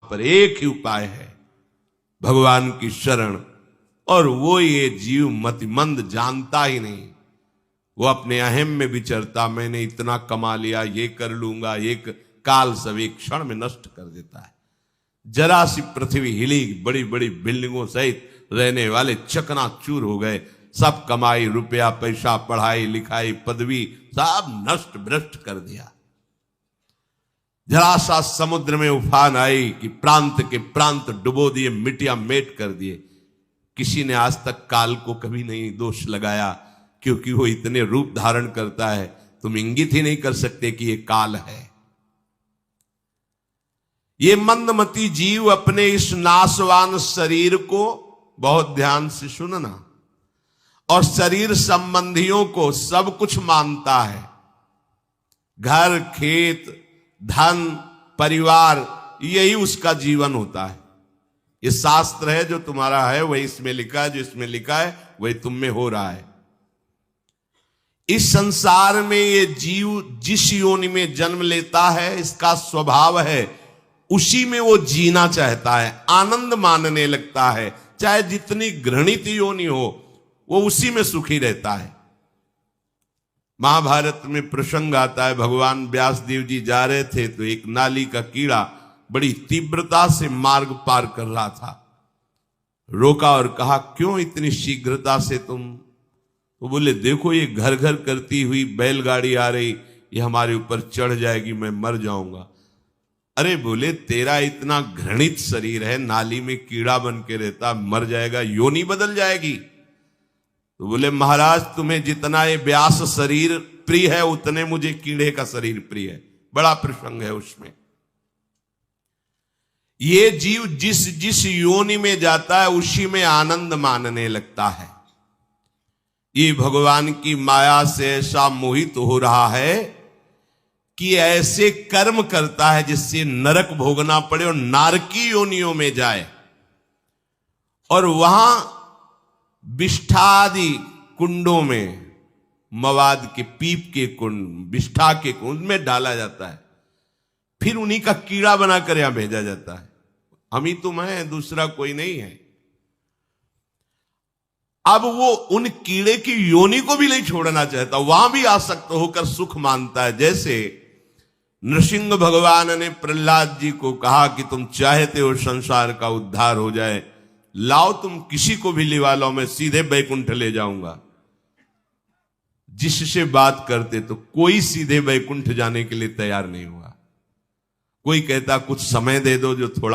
पर एक ही उपाय है, भगवान की शरण। और वो ये जीव मतिमंद जानता ही नहीं, वो अपने अहम में विचरता, मैंने इतना कमा लिया, ये कर लूंगा, एक काल सब एक क्षण में नष्ट कर देता है। जरा सी पृथ्वी हिली, बड़ी बड़ी बिल्डिंगों सहित रहने वाले चकनाचूर हो गए। सब कमाई, रुपया पैसा, पढ़ाई लिखाई, पदवी, सब नष्ट भ्रष्ट कर दिया। जरा सा समुद्र में उफान आई कि प्रांत के प्रांत डुबो दिए, मिट्टियां मेट कर दिए। किसी ने आज तक काल को कभी नहीं दोष लगाया, क्योंकि वो इतने रूप धारण करता है, तुम इंगित ही नहीं कर सकते कि ये काल है। ये मंदमती जीव अपने इस नाशवान शरीर को बहुत ध्यान से सुनना, और शरीर संबंधियों को सब कुछ मानता है। घर, खेत, धन, परिवार, यही उसका जीवन होता है। ये शास्त्र है, जो तुम्हारा है वही इसमें लिखा है, जो इसमें लिखा है वही तुम में हो रहा है। इस संसार में ये जीव जिस योनि में जन्म लेता है, इसका स्वभाव है उसी में वो जीना चाहता है, आनंद मानने लगता है। चाहे जितनी घृणित योनि हो, वो उसी में सुखी रहता है। महाभारत में प्रसंग आता है, भगवान व्यासदेव जी जा रहे थे तो एक नाली का कीड़ा बड़ी तीव्रता से मार्ग पार कर रहा था। रोका और कहा, क्यों इतनी शीघ्रता से तुम? तो बोले, देखो ये घर घर करती हुई बैलगाड़ी आ रही, ये हमारे ऊपर चढ़ जाएगी, मैं मर जाऊंगा। अरे बोले, तेरा इतना घृणित शरीर है, नाली में कीड़ा बन के रहता, मर जाएगा, योनि बदल जाएगी। तो बोले, महाराज तुम्हें जितना ये व्यास शरीर प्रिय है, उतने मुझे कीड़े का शरीर प्रिय है। बड़ा प्रसंग है उसमें। ये जीव जिस जिस योनि में जाता है, उसी में आनंद मानने लगता है। ये भगवान की माया से ऐसा मोहित हो रहा है कि ऐसे कर्म करता है जिससे नरक भोगना पड़े और नारकी योनियों में जाए, और वहां विष्ठादि कुंडों में, मवाद के पीप के कुंड, विष्ठा के कुंड में डाला जाता है, फिर उन्हीं का कीड़ा बनाकर यहां भेजा जाता है। हम ही तुम हैं, दूसरा कोई नहीं है। अब वो उन कीड़े की योनि को भी नहीं छोड़ना चाहता, वहां भी आसक्त होकर सुख मानता है। जैसे नृसिंह भगवान ने प्रहलाद जी को कहा कि तुम चाहते हो संसार का उद्धार हो जाए, लाओ तुम किसी को भी लिवा लो, मैं सीधे बैकुंठ ले जाऊंगा। जिससे बात करते तो कोई सीधे बैकुंठ जाने के लिए तैयार नहीं हुआ। कोई कहता कुछ समय दे दो, जो थोड़ा